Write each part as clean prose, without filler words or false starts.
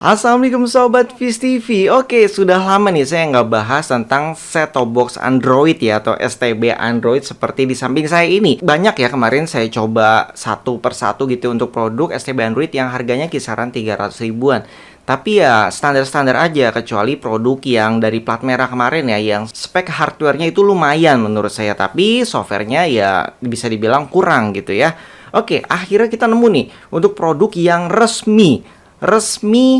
Assalamualaikum Sobat Viz TV. Oke, sudah lama nih saya nggak bahas tentang set-top box Android ya, atau STB Android seperti di samping saya ini. Banyak ya, kemarin saya coba satu persatu gitu untuk produk STB Android yang harganya kisaran 300 ribuan. Tapi ya standar-standar aja, kecuali produk yang dari plat merah kemarin ya, yang spek hardware-nya itu lumayan menurut saya, tapi software-nya ya bisa dibilang kurang gitu ya. Oke, akhirnya kita nemu nih untuk produk yang resmi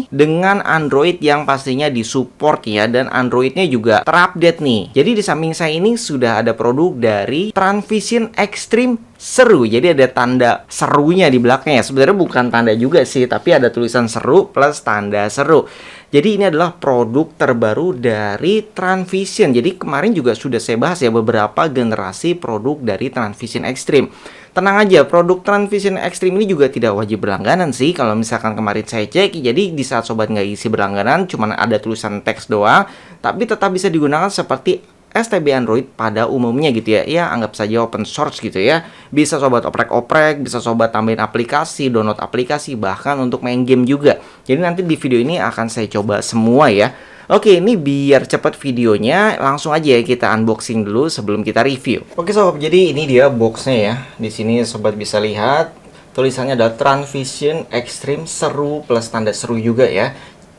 dengan Android yang pastinya disupport ya, dan Androidnya juga terupdate nih. Jadi di samping saya ini sudah ada produk dari Transvision Extreme Seru. Jadi ada tanda serunya di belakangnya. Sebenarnya bukan tanda juga sih, tapi ada tulisan seru plus tanda seru. Jadi ini adalah produk terbaru dari Transvision. Jadi kemarin juga sudah saya bahas ya beberapa generasi produk dari Transvision Extreme. Tenang aja, produk Transvision Extreme ini juga tidak wajib berlangganan sih. Kalau misalkan kemarin saya cek, jadi di saat sobat nggak isi berlangganan, cuma ada tulisan teks doang, tapi tetap bisa digunakan seperti STB Android pada umumnya gitu ya. Ya, anggap saja open source gitu ya. Bisa sobat oprek-oprek, bisa sobat tambahin aplikasi, download aplikasi, bahkan untuk main game juga. Jadi nanti di video ini akan saya coba semua ya. Oke, ini biar cepat videonya, langsung aja ya kita unboxing dulu sebelum kita review. Oke sobat, jadi ini dia boxnya ya. Di sini sobat bisa lihat tulisannya adalah Transvision Extreme Seru plus tanda seru juga ya.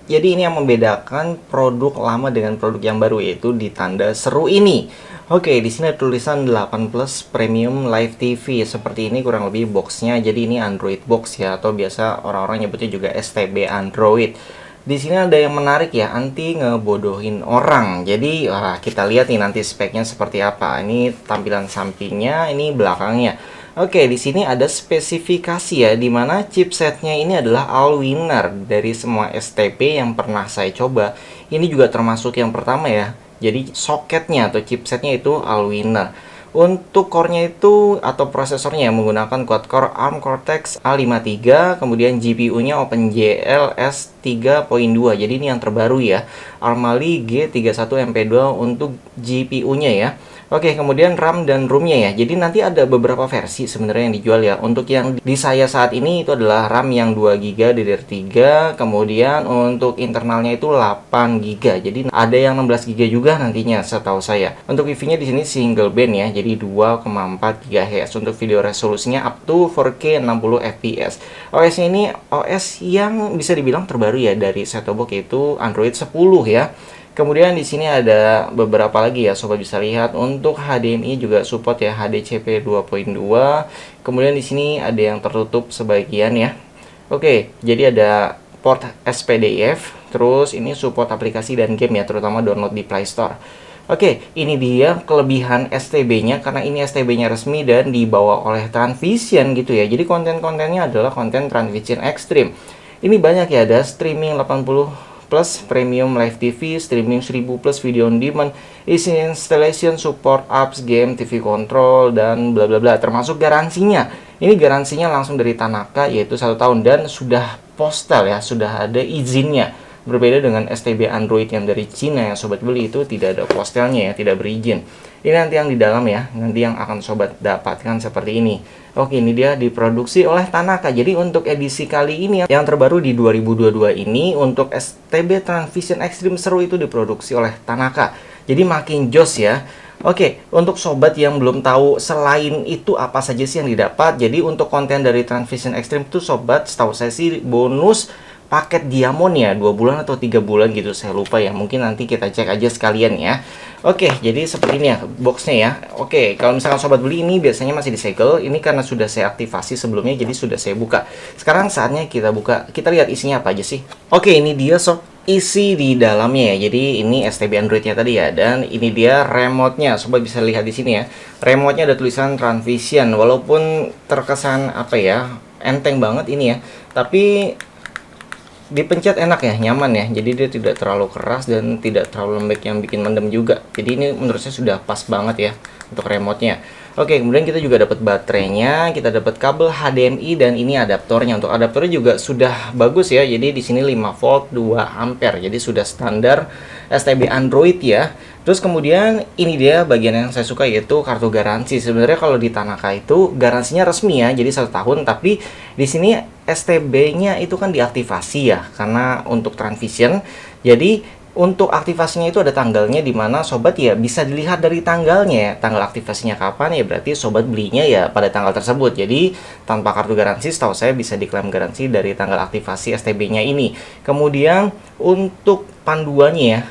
Jadi ini yang membedakan produk lama dengan produk yang baru, yaitu di tanda seru ini. Oke, di sini ada tulisan 8 Plus Premium Live TV. Seperti ini kurang lebih boxnya. Jadi ini Android box ya, atau biasa orang-orang nyebutnya juga STB Android. Di sini ada yang menarik ya, anti ngebodohin orang. Jadi kita lihat nih nanti speknya seperti apa. Ini tampilan sampingnya, ini belakangnya. Oke, di sini ada spesifikasi ya, dimana chipsetnya ini adalah all winner dari semua STB yang pernah saya coba. Ini juga termasuk yang pertama ya. Jadi soketnya atau chipsetnya itu all winner. Untuk core-nya itu atau prosesornya menggunakan quad-core ARM Cortex A53, kemudian GPU-nya OpenGL S3.2. Jadi ini yang terbaru ya. ARM Mali G31MP2 untuk GPU-nya ya. Oke, kemudian RAM dan ROM-nya ya. Jadi nanti ada beberapa versi sebenarnya yang dijual ya. Untuk yang di saya saat ini itu adalah RAM yang 2GB DDR3, kemudian untuk internalnya itu 8GB. Jadi ada yang 16GB juga nantinya setahu saya. Untuk wifi-nya di sini single band ya. Jadi 2,4 GHz. Untuk video resolusinya up to 4K 60 fps. OS-nya ini OS yang bisa dibilang terbaru ya dari set-top box, yaitu Android 10 ya. Kemudian di sini ada beberapa lagi ya, sobat bisa lihat. Untuk HDMI juga support ya, HDCP 2.2. Kemudian di sini ada yang tertutup sebagian ya. Oke, jadi ada port SPDIF. Terus ini support aplikasi dan game ya, terutama download di Play Store. Oke, ini dia kelebihan STB-nya, karena ini STB-nya resmi dan dibawa oleh Transvision gitu ya. Jadi konten-kontennya adalah konten Transvision Extreme. Ini banyak ya, ada streaming 80 plus premium live TV, streaming 1000 plus video on demand, isi installation, support apps, game, TV control, dan bla bla bla. Termasuk garansinya. Ini garansinya langsung dari Tanaka, yaitu 1 tahun, dan sudah postal ya, sudah ada izinnya. Berbeda dengan STB Android yang dari Cina yang sobat beli, itu tidak ada postelnya ya, tidak berizin. Ini nanti yang di dalam ya, nanti yang akan sobat dapatkan seperti ini. Oke, ini dia diproduksi oleh Tanaka. Jadi untuk edisi kali ini yang terbaru di 2022 ini, untuk STB Transvision Extreme Seru itu diproduksi oleh Tanaka. Jadi makin jos ya. Oke, untuk sobat yang belum tahu selain itu apa saja sih yang didapat. Jadi untuk konten dari Transvision Extreme itu sobat, setahu saya sih bonus paket diamond ya, 2 bulan atau 3 bulan gitu, saya lupa ya. Mungkin nanti kita cek aja sekalian ya. Oke, jadi seperti ini ya boxnya ya. Oke, kalau misalkan sobat beli ini biasanya masih disegel. Ini karena sudah saya aktifasi sebelumnya, jadi sudah saya buka. Sekarang saatnya kita buka. Kita lihat isinya apa aja sih. Oke, ini dia sob isi di dalamnya ya. Jadi ini STB Androidnya tadi ya, dan ini dia remote-nya. Sobat bisa lihat di sini ya. Remote-nya ada tulisan Transvision. Walaupun terkesan apa ya, enteng banget ini ya. Tapi dipencet enak ya, nyaman ya. Jadi dia tidak terlalu keras dan tidak terlalu lembek yang bikin mendem juga. Jadi ini menurut saya sudah pas banget ya untuk remote-nya. Oke, kemudian kita juga dapat baterainya, kita dapat kabel HDMI, dan ini adaptornya. Untuk adaptornya juga sudah bagus ya. Jadi di sini 5 volt 2 ampere. Jadi sudah standar STB Android ya. Terus kemudian ini dia bagian yang saya suka, yaitu kartu garansi. Sebenarnya kalau di Tanaka itu garansinya resmi ya, jadi 1 tahun. Tapi di sini STB-nya itu kan diaktifasi ya, karena untuk Transvision. Jadi untuk aktivasinya itu ada tanggalnya, di mana sobat ya bisa dilihat dari tanggalnya ya. Tanggal aktivasinya kapan ya, berarti sobat belinya ya pada tanggal tersebut. Jadi tanpa kartu garansi, setahu saya bisa diklaim garansi dari tanggal aktivasi STB-nya ini. Kemudian untuk panduannya ya,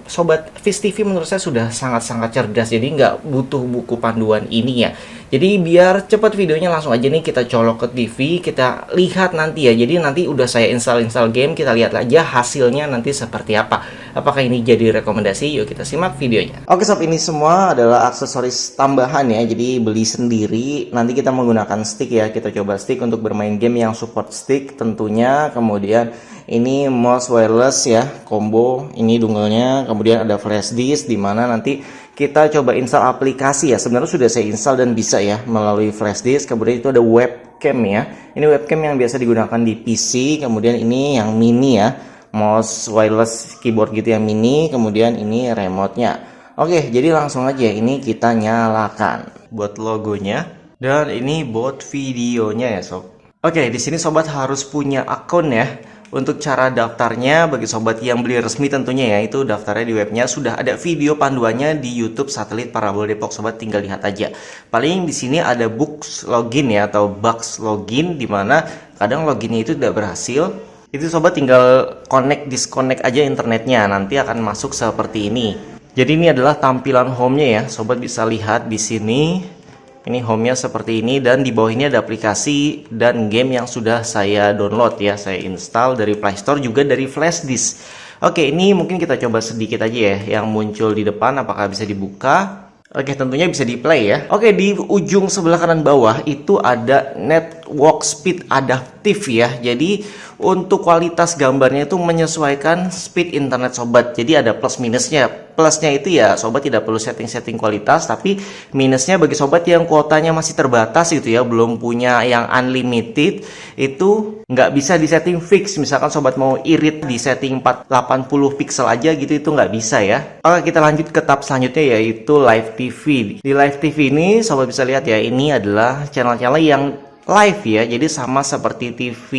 Sobat Fish TV menurut saya sudah sangat-sangat cerdas, jadi nggak butuh buku panduan ini ya. Jadi biar cepat videonya, langsung aja nih kita colok ke TV, kita lihat nanti ya. Jadi nanti udah saya install game, kita lihat aja hasilnya nanti seperti apa. Apakah ini jadi rekomendasi? Yuk kita simak videonya. Oke sob, ini semua adalah aksesoris tambahan ya, jadi beli sendiri. Nanti kita menggunakan stick ya, kita coba stick untuk bermain game yang support stick tentunya. Kemudian ini mouse wireless ya, combo, ini dongle-nya. Kemudian ada flash disk, dimana nanti kita coba install aplikasi ya. Sebenarnya sudah saya install dan bisa ya melalui flash disk. Kemudian itu ada webcam ya, ini webcam yang biasa digunakan di PC. Kemudian ini yang mini ya, mouse wireless keyboard gitu yang mini. Kemudian ini remote-nya. Oke, jadi langsung aja ini kita nyalakan buat logonya, dan ini buat videonya ya sob. Oke, di sini sobat harus punya akun ya. Untuk cara daftarnya, bagi sobat yang beli resmi tentunya ya, itu daftarnya di webnya. Sudah ada video panduannya di YouTube Satelit Parabol Depok, sobat tinggal lihat aja. Paling di sini ada bugs login ya, atau bugs login, dimana kadang loginnya itu tidak berhasil. Itu sobat tinggal disconnect aja internetnya, nanti akan masuk seperti ini. Jadi ini adalah tampilan home-nya ya, sobat bisa lihat di sini. Ini home-nya seperti ini, dan di bawah ini ada aplikasi dan game yang sudah saya download ya. Saya install dari Play Store, juga dari flash disk. Oke, ini mungkin kita coba sedikit aja ya yang muncul di depan, apakah bisa dibuka. Oke, tentunya bisa di play ya. Oke, di ujung sebelah kanan bawah itu ada network speed adaptif ya. Jadi untuk kualitas gambarnya itu menyesuaikan speed internet sobat. Jadi ada plus minusnya. Plusnya itu ya sobat tidak perlu setting kualitas, tapi minusnya bagi sobat yang kuotanya masih terbatas gitu ya, belum punya yang unlimited, itu nggak bisa disetting fix. Misalkan sobat mau irit di setting 480 pixel aja gitu, itu nggak bisa ya. Oke, kita lanjut ke tab selanjutnya, yaitu live TV. Di live TV ini sobat bisa lihat ya, ini adalah channel-channel yang live ya, jadi sama seperti TV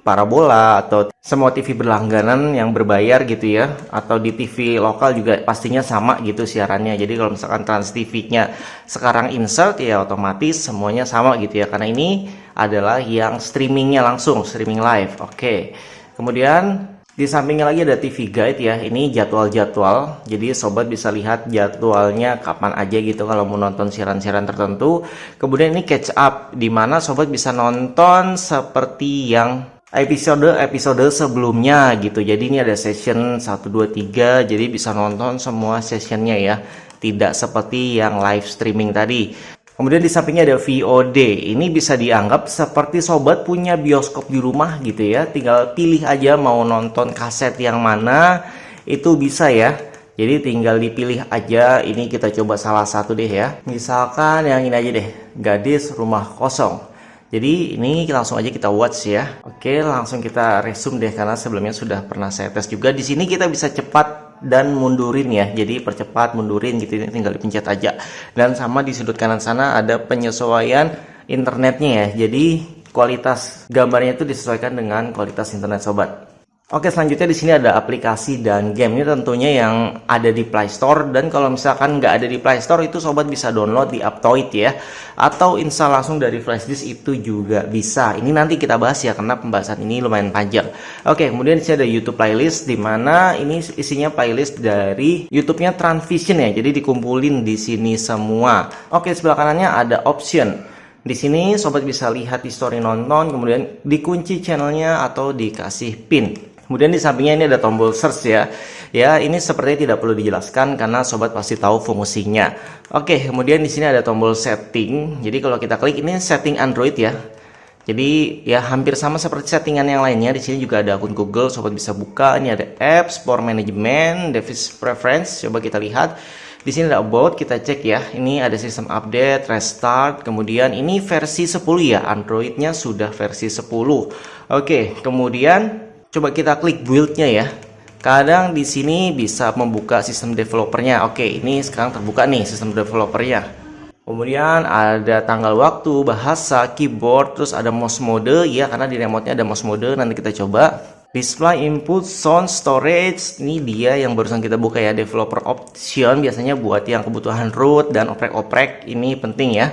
parabola atau semua TV berlangganan yang berbayar gitu ya, atau di TV lokal juga pastinya sama gitu siarannya. Jadi kalau misalkan Trans TV-nya sekarang insert ya otomatis semuanya sama gitu ya, karena ini adalah yang streamingnya langsung, streaming live. Oke, kemudian di sampingnya lagi ada TV Guide ya, ini jadwal-jadwal. Jadi sobat bisa lihat jadwalnya kapan aja gitu kalau mau nonton siaran-siaran tertentu. Kemudian ini catch up, di mana sobat bisa nonton seperti yang episode sebelumnya gitu. Jadi ini ada session 1, 2, 3, jadi bisa nonton semua sessionnya ya, tidak seperti yang live streaming tadi. Kemudian di sampingnya ada VOD. Ini bisa dianggap seperti sobat punya bioskop di rumah gitu ya. Tinggal pilih aja mau nonton kaset yang mana, itu bisa ya. Jadi tinggal dipilih aja. Ini kita coba salah satu deh ya. Misalkan yang ini aja deh, Gadis Rumah Kosong. Jadi ini langsung aja kita watch ya. Oke, langsung kita resume deh, karena sebelumnya sudah pernah saya tes juga. Di sini kita bisa cepat dan mundurin ya, jadi percepat mundurin gitu, ini tinggal dipencet aja. Dan sama di sudut kanan sana ada penyesuaian internetnya ya, jadi kualitas gambarnya itu disesuaikan dengan kualitas internet sobat. Oke, selanjutnya di sini ada aplikasi dan game. Ini tentunya yang ada di Play Store, dan kalau misalkan nggak ada di Play Store itu sobat bisa download di Aptoide ya, atau install langsung dari flash disk itu juga bisa. Ini nanti kita bahas ya, karena pembahasan ini lumayan panjang. Oke, kemudian di sini ada YouTube playlist, di mana ini isinya playlist dari YouTube-nya Transvision ya. Jadi dikumpulin di sini semua. Oke, sebelah kanannya ada option. Di sini sobat bisa lihat history nonton, kemudian dikunci channelnya atau dikasih pin. Kemudian di sampingnya ini ada tombol search ya. Ya, ini sepertinya tidak perlu dijelaskan karena sobat pasti tahu fungsinya. Oke, kemudian di sini ada tombol setting. Jadi kalau kita klik ini setting Android ya. Jadi ya hampir sama seperti settingan yang lainnya. Di sini juga ada akun Google, sobat bisa buka. Ini ada apps, Sport Management, Device Preference. Coba kita lihat. Di sini ada about, kita cek ya. Ini ada sistem update, restart. Kemudian ini versi 10 ya. Androidnya sudah versi 10. Oke, kemudian coba kita klik build-nya ya. Kadang di sini bisa membuka sistem developernya. Oke, ini sekarang terbuka nih sistem developernya. Kemudian ada tanggal waktu, bahasa, keyboard, terus ada mouse mode ya, karena di remote-nya ada mouse mode. Nanti kita coba. Display input, sound, storage. Ini dia yang barusan kita buka ya, developer option. Biasanya buat yang kebutuhan root dan oprek-oprek, ini penting ya.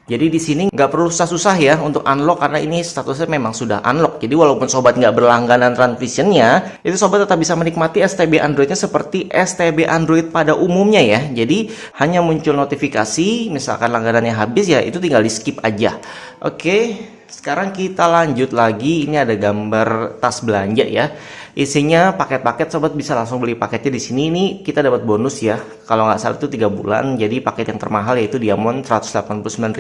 Jadi di sini nggak perlu susah-susah ya untuk unlock, karena ini statusnya memang sudah unlock. Jadi walaupun sobat nggak berlangganan Transvision-nya, itu sobat tetap bisa menikmati STB Android-nya seperti STB Android pada umumnya ya. Jadi hanya muncul notifikasi, misalkan langganannya habis ya, itu tinggal di skip aja. Oke, sekarang kita lanjut lagi. Ini ada gambar tas belanja ya. Isinya paket-paket, sobat bisa langsung beli paketnya di sini. Ini kita dapat bonus ya. Kalau nggak salah itu 3 bulan. Jadi paket yang termahal yaitu Diamond 189.000.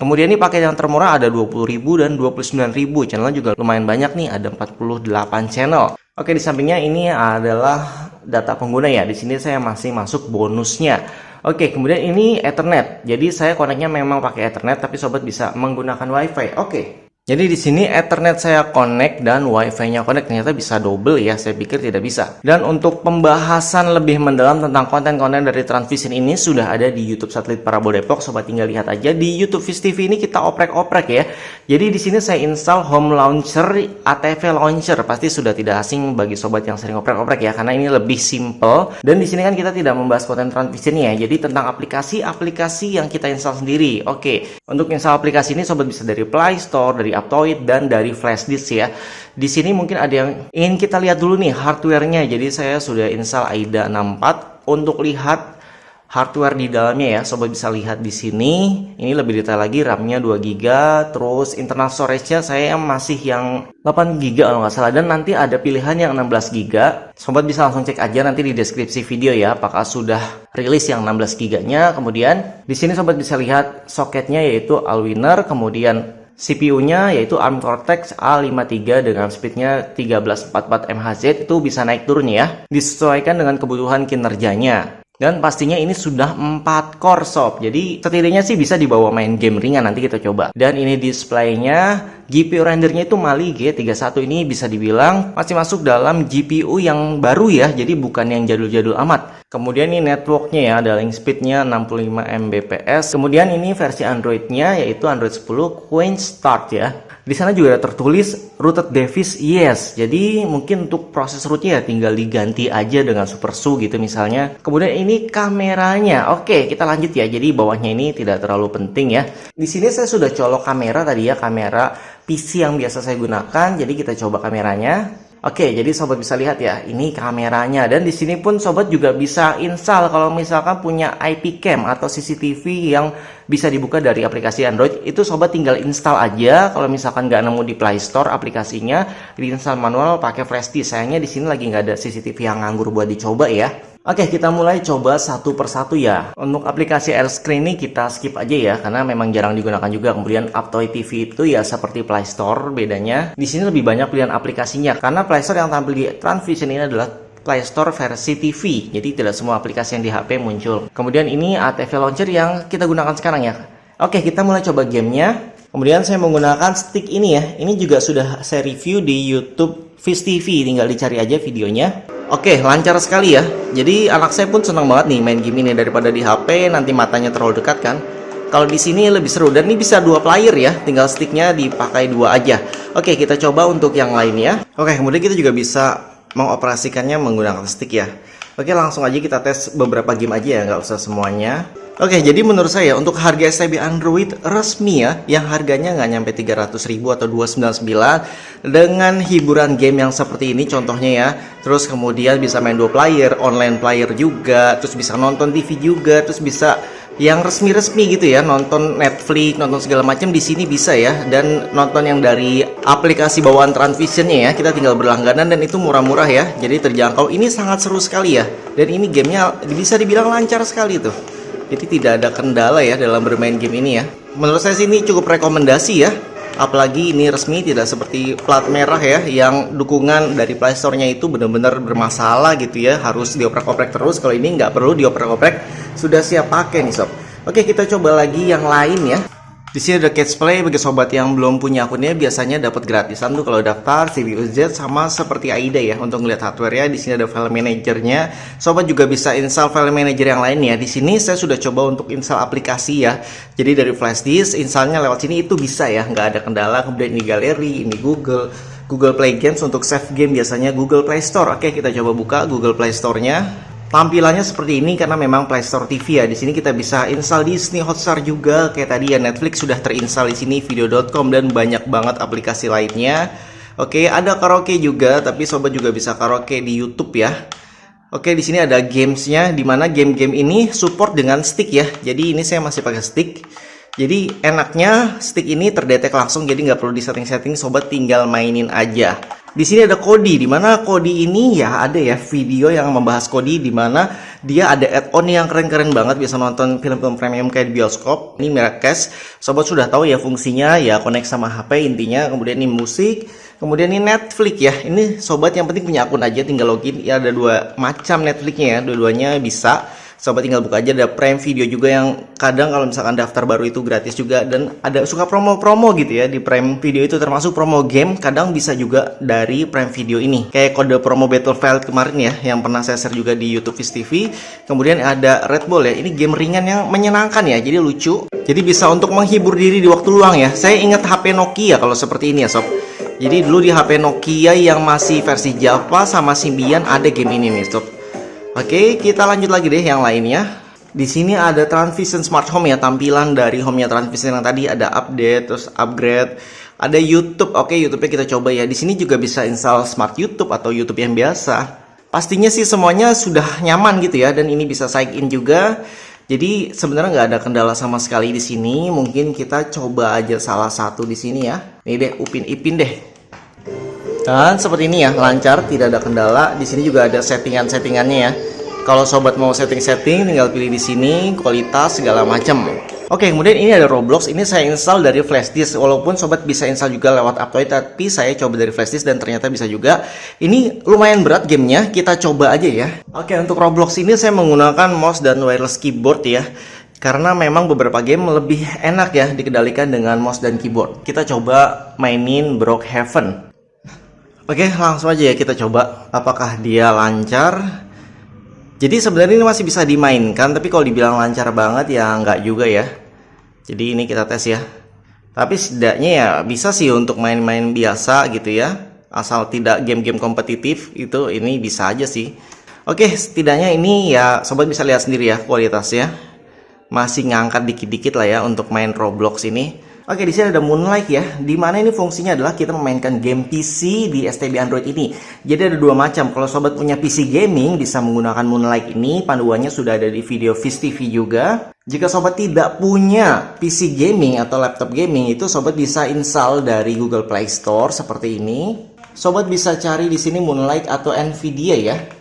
Kemudian ini paket yang termurah ada 20.000 dan 29.000. Channelnya juga lumayan banyak nih, ada 48 channel. Oke, di sampingnya ini adalah data pengguna ya. Di sini saya masih masuk bonusnya. Oke, kemudian ini Ethernet. Jadi saya koneknya memang pakai Ethernet, tapi sobat bisa menggunakan WiFi. Oke. Jadi di sini Ethernet saya connect dan WiFi-nya connect, ternyata bisa double ya. Saya pikir tidak bisa. Dan untuk pembahasan lebih mendalam tentang konten-konten dari Transvision ini sudah ada di YouTube Satelit Parabol Depok. Sobat tinggal lihat aja di YouTube Viz TV ini, kita oprek-oprek ya. Jadi di sini saya install Home Launcher, ATV Launcher. Pasti sudah tidak asing bagi sobat yang sering oprek-oprek ya, karena ini lebih simple. Dan di sini kan kita tidak membahas konten Transvision ya. Jadi tentang aplikasi-aplikasi yang kita install sendiri. Oke, untuk install aplikasi ini sobat bisa dari Play Store, dari Aptoide, dan dari Flashdisk ya. Di sini mungkin ada yang ingin kita lihat dulu nih hardware-nya. Jadi saya sudah install AIDA 64 untuk lihat hardware di dalamnya ya. Sobat bisa lihat di sini. Ini lebih detail lagi, RAM-nya 2 GB, terus internal storage-nya saya masih yang 8 GB kalau nggak salah, dan nanti ada pilihan yang 16 GB. Sobat bisa langsung cek aja nanti di deskripsi video ya, apakah sudah rilis yang 16 GB-nya. Kemudian di sini sobat bisa lihat soketnya yaitu Allwinner, kemudian CPU-nya yaitu ARM Cortex A53 dengan speednya 1344 MHz, itu bisa naik turun ya, disesuaikan dengan kebutuhan kinerjanya. Dan pastinya ini sudah 4 core sob. Jadi setidaknya sih bisa dibawa main game ringan, nanti kita coba. Dan ini displaynya, GPU rendernya itu Mali G31. Ini bisa dibilang masih masuk dalam GPU yang baru ya, jadi bukan yang jadul-jadul amat. Kemudian ini networknya ya, ada link speednya 65 Mbps. Kemudian ini versi Androidnya yaitu Android 10 Queen Start ya. Di sana juga ada tertulis rooted device yes. Jadi mungkin untuk proses rootnya ya tinggal diganti aja dengan SuperSU gitu misalnya. Kemudian ini kameranya. Oke, kita lanjut ya. Jadi bawahnya ini tidak terlalu penting ya. Di sini saya sudah colok kamera tadi ya, kamera PC yang biasa saya gunakan. Jadi kita coba kameranya. Oke, jadi sobat bisa lihat ya, ini kameranya. Dan di sini pun sobat juga bisa install kalau misalkan punya IP cam atau CCTV yang bisa dibuka dari aplikasi Android. Itu sobat tinggal install aja. Kalau misalkan nggak nemu di Play Store aplikasinya, diinstal manual pakai flashdisk. Sayangnya di sini lagi nggak ada CCTV yang nganggur buat dicoba ya. Oke, kita mulai coba satu persatu ya. Untuk aplikasi AirScreen ini kita skip aja ya, karena memang jarang digunakan juga. Kemudian Aptoide TV itu ya seperti Play Store, bedanya di sini lebih banyak pilihan aplikasinya. Karena Play Store yang tampil di Transvision ini adalah Play Store versi TV, jadi tidak semua aplikasi yang di HP muncul. Kemudian ini ATV Launcher yang kita gunakan sekarang ya. Oke, kita mulai coba gamenya. Kemudian saya menggunakan stick ini ya. Ini juga sudah saya review di YouTube Viz TV, tinggal dicari aja videonya. Oke, lancar sekali ya. Jadi anak saya pun senang banget nih main game ini, daripada di HP nanti matanya terlalu dekat kan. Kalau di sini lebih seru, dan ini bisa 2 player ya, tinggal sticknya dipakai 2 aja. Oke, kita coba untuk yang lainnya. Oke, kemudian kita juga bisa mengoperasikannya menggunakan stick ya. Oke, langsung aja kita tes beberapa game aja ya, nggak usah semuanya. Oke, jadi menurut saya untuk harga STB Android resmi ya, yang harganya nggak nyampe 300.000 atau 299, dengan hiburan game yang seperti ini contohnya ya, terus kemudian bisa main 2 player, online player juga, terus bisa nonton TV juga, terus bisa yang resmi-resmi gitu ya, nonton Netflix, nonton segala macam di sini bisa ya, dan nonton yang dari aplikasi bawaan Transvision-nya ya, kita tinggal berlangganan dan itu murah-murah ya, jadi terjangkau. Ini sangat seru sekali ya, dan ini gamenya bisa dibilang lancar sekali tuh. Jadi tidak ada kendala ya dalam bermain game ini ya. Menurut saya sih ini cukup rekomendasi ya. Apalagi ini resmi, tidak seperti plat merah ya, yang dukungan dari Play Store-nya itu benar-benar bermasalah gitu ya, harus dioprek-oprek terus. Kalau ini nggak perlu dioprek-oprek, sudah siap pakai nih sob. Oke, kita coba lagi yang lain ya. Di sini ada Catch Play bagi sobat yang belum punya akunnya, biasanya dapat gratisan tuh kalau daftar CPU Z, sama seperti AIDA ya untuk ngeliat hardware ya. Di sini ada file manajernya. Sobat juga bisa install file manager yang lain ya. Di sini saya sudah coba untuk install aplikasi ya. Jadi dari flash disk installnya lewat sini itu bisa ya, nggak ada kendala. Kemudian ini galeri, ini Google Play Games untuk save game, biasanya Google Play Store. Oke, kita coba buka Google Play Store-nya. Tampilannya seperti ini karena memang Play Store TV ya. Di sini kita bisa install Disney Hotstar juga, kayak tadi ya, Netflix sudah terinstall di sini, video.com dan banyak banget aplikasi lainnya. Oke, ada karaoke juga, tapi sobat juga bisa karaoke di YouTube ya. Oke, di sini ada gamesnya, dimana game-game ini support dengan stick ya. Jadi ini saya masih pakai stick. Jadi enaknya stick ini terdetek langsung, jadi nggak perlu di setting-setting, sobat tinggal mainin aja. Di sini ada Kodi, dimana Kodi ini ya ada ya video yang membahas Kodi, dimana dia ada add-on yang keren-keren banget, bisa nonton film-film premium kayak di bioskop. Ini Miracast, sobat sudah tahu ya fungsinya ya, connect sama HP intinya. Kemudian ini musik, kemudian ini Netflix ya. Ini sobat yang penting punya akun aja, tinggal login ya. Ada dua macam Netflixnya ya, dua-duanya bisa. Sobat tinggal buka aja. Ada Prime Video juga yang kadang kalau misalkan daftar baru itu gratis juga, dan ada suka promo-promo gitu ya di Prime Video itu, termasuk promo game kadang bisa juga dari Prime Video ini, kayak kode promo Battlefield kemarin ya yang pernah saya share juga di YouTube Viz TV. Kemudian ada Red Bull ya, ini game ringan yang menyenangkan ya, jadi lucu, jadi bisa untuk menghibur diri di waktu luang ya. Saya ingat HP Nokia kalau seperti ini ya sob. Jadi dulu di HP Nokia yang masih versi Java sama Symbian ada game ini nih sob. Oke, kita lanjut lagi deh yang lainnya. Di sini ada Transvision Smart Home ya, tampilan dari home-nya Transvision yang tadi, ada update, terus upgrade, ada YouTube. Oke, YouTube-nya kita coba ya. Di sini juga bisa install Smart YouTube atau YouTube yang biasa. Pastinya sih semuanya sudah nyaman gitu ya, dan ini bisa sign in juga. Jadi sebenarnya nggak ada kendala sama sekali di sini. Mungkin kita coba aja salah satu di sini ya. Nih deh, Upin Ipin deh. Dan seperti ini ya, lancar, tidak ada kendala. Di sini juga ada settingan-settingannya ya. Kalau sobat mau setting-setting, tinggal pilih di sini, kualitas segala macam. Oke, kemudian ini ada Roblox. Ini saya install dari flash disk. Walaupun sobat bisa install juga lewat Aptoide, tapi saya coba dari flash disk dan ternyata bisa juga. Ini lumayan berat gamenya, kita coba aja ya. Oke, untuk Roblox ini saya menggunakan mouse dan wireless keyboard ya. Karena memang beberapa game lebih enak ya dikendalikan dengan mouse dan keyboard. Kita coba mainin Brookhaven. Oke, langsung aja ya kita coba apakah dia lancar. Jadi sebenarnya ini masih bisa dimainkan, tapi kalau dibilang lancar banget ya nggak juga ya. Jadi ini kita tes ya. Tapi setidaknya ya bisa sih untuk main-main biasa gitu ya. Asal tidak game-game kompetitif itu, ini bisa aja sih. Oke, setidaknya ini ya sobat bisa lihat sendiri ya kualitasnya. Masih ngangkat dikit-dikit lah ya untuk main Roblox ini. Oke, di sini ada Moonlight ya, dimana ini fungsinya adalah kita memainkan game PC di STB Android ini. Jadi ada dua macam. Kalau sobat punya PC gaming bisa menggunakan Moonlight ini, panduannya sudah ada di video Viz TV juga. Jika sobat tidak punya PC gaming atau laptop gaming, itu sobat bisa install dari Google Play Store seperti ini. Sobat bisa cari di sini Moonlight atau Nvidia ya.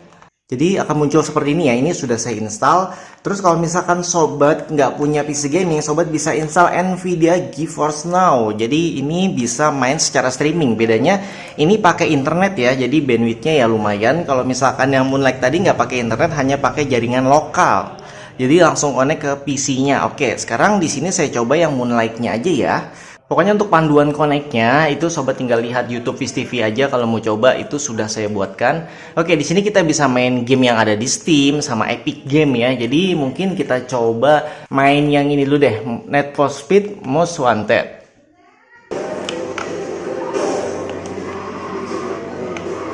Jadi akan muncul seperti ini ya, ini sudah saya install. Terus kalau misalkan sobat nggak punya PC gaming, sobat bisa install Nvidia GeForce Now. Jadi ini bisa main secara streaming. Bedanya ini pakai internet ya, jadi bandwidthnya ya lumayan. Kalau misalkan yang Moonlight tadi nggak pakai internet, hanya pakai jaringan lokal. Jadi langsung connect ke PC-nya. Oke, sekarang di sini saya coba yang Moonlight-nya aja ya. Pokoknya untuk panduan connect-nya itu sobat tinggal lihat YouTube Viz TV aja kalau mau coba, itu sudah saya buatkan. Oke, di sini kita bisa main game yang ada di Steam sama Epic Game ya. Jadi mungkin kita coba main yang ini dulu deh, Need for Speed Most Wanted.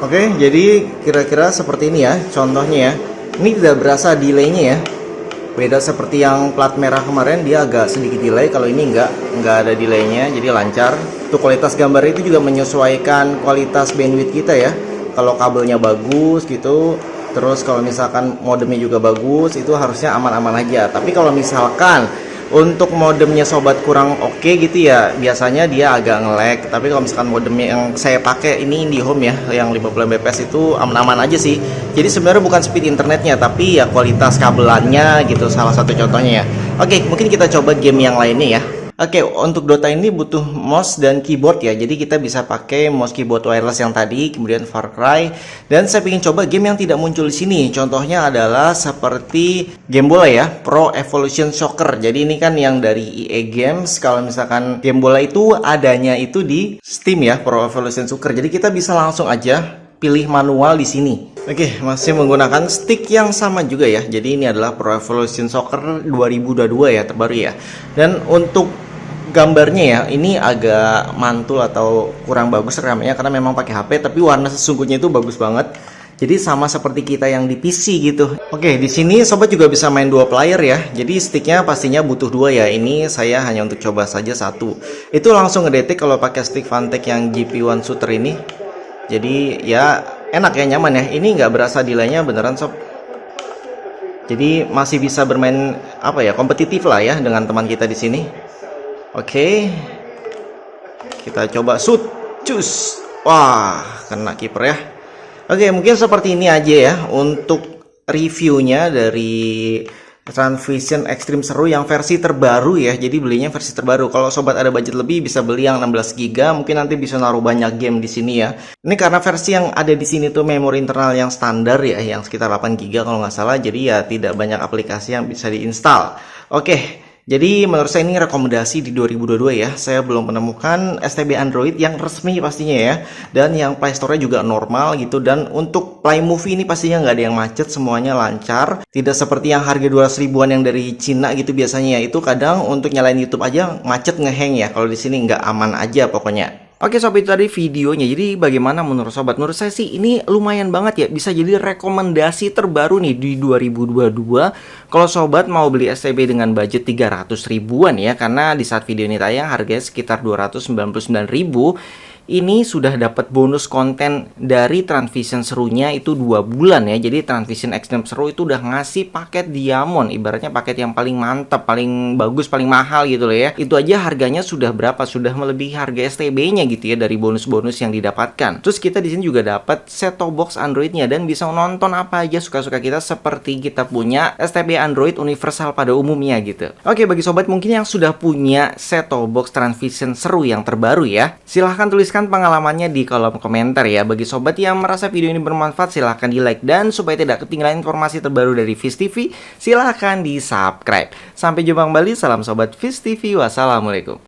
Oke, jadi kira-kira seperti ini ya contohnya ya. Ini tidak berasa delay-nya ya. Beda seperti yang plat merah kemarin, dia agak sedikit delay. Kalau ini nggak ada delaynya, jadi lancar. Untuk kualitas gambar itu juga menyesuaikan kualitas bandwidth kita ya. Kalau kabelnya bagus gitu, terus kalau misalkan modemnya juga bagus, itu harusnya aman-aman aja. Tapi kalau misalkan untuk modemnya sobat kurang oke gitu ya, biasanya dia agak nge-lag. Tapi kalau misalkan modemnya yang saya pakai ini IndiHome ya, yang 50 Mbps itu aman-aman aja sih. Jadi sebenarnya bukan speed internetnya, tapi ya kualitas kabelannya gitu, salah satu contohnya ya. Oke, mungkin kita coba game yang lainnya ya. Oke, untuk Dota ini butuh mouse dan keyboard ya. Jadi kita bisa pakai mouse keyboard wireless yang tadi, kemudian Far Cry. Dan saya ingin coba game yang tidak muncul di sini. Contohnya adalah seperti game bola ya, Pro Evolution Soccer. Jadi ini kan yang dari EA Games. Kalau misalkan game bola itu adanya itu di Steam ya, Pro Evolution Soccer. Jadi kita bisa langsung aja pilih manual di sini. Oke, masih menggunakan stick yang sama juga ya. Jadi ini adalah Pro Evolution Soccer 2022 ya, terbaru ya. Dan untuk gambarnya ya, ini agak mantul atau kurang bagus rekamnya karena memang pakai HP, tapi warna sesungguhnya itu bagus banget. Jadi sama seperti kita yang di PC gitu. Oke, di sini sobat juga bisa main dua player ya. Jadi sticknya pastinya butuh dua ya. Ini saya hanya untuk coba saja satu. Itu langsung ngedetek kalau pakai stick Fantech yang GP1 shooter ini. Jadi ya enak ya, nyaman ya. Ini nggak berasa delaynya beneran sob. Jadi masih bisa bermain apa ya, kompetitif lah ya dengan teman kita di sini. Oke, kita coba shoot, cus. Wah, kena kiper ya. Oke, mungkin seperti ini aja ya untuk reviewnya dari Transvision Extreme Seru yang versi terbaru ya. Jadi belinya versi terbaru. Kalau sobat ada budget lebih bisa beli yang 16 GB, mungkin nanti bisa naruh banyak game di sini ya. Ini karena versi yang ada di sini tuh memori internal yang standar ya, yang sekitar 8 GB kalau nggak salah. Jadi ya tidak banyak aplikasi yang bisa diinstal. Oke. Jadi menurut saya ini rekomendasi di 2022 ya. Saya belum menemukan STB Android yang resmi pastinya ya. Dan yang Play Store-nya juga normal gitu. Dan untuk Play Movie ini pastinya nggak ada yang macet, semuanya lancar. Tidak seperti yang harga 200 ribuan yang dari Cina gitu biasanya ya. Itu kadang untuk nyalain YouTube aja macet ngeheng ya. Kalau di sini nggak aman aja pokoknya. Oke sobat, itu tadi videonya. Jadi bagaimana menurut sobat? Menurut saya sih ini lumayan banget ya. Bisa jadi rekomendasi terbaru nih di 2022. Kalau sobat mau beli STB dengan budget 300 ribuan ya. Karena di saat video ini tayang harganya sekitar 299 ribu. Ini sudah dapat bonus konten dari Transvision Serunya itu 2 bulan ya. Jadi Transvision Extreme Seru itu udah ngasih paket diamond, ibaratnya paket yang paling mantap, paling bagus, paling mahal gitu loh ya. Itu aja harganya sudah berapa? Sudah melebihi harga STB-nya gitu ya, dari bonus-bonus yang didapatkan. Terus kita di sini juga dapat set-top box Android-nya dan bisa nonton apa aja suka-suka kita seperti kita punya STB Android universal pada umumnya gitu. Oke, bagi sobat mungkin yang sudah punya set-top box Transvision Seru yang terbaru ya, silahkan tulis pengalamannya di kolom komentar ya. Bagi sobat yang merasa video ini bermanfaat, silahkan di like, dan supaya tidak ketinggalan informasi terbaru dari Viz TV, silahkan di subscribe. Sampai jumpa kembali, salam sobat Viz TV, wassalamualaikum.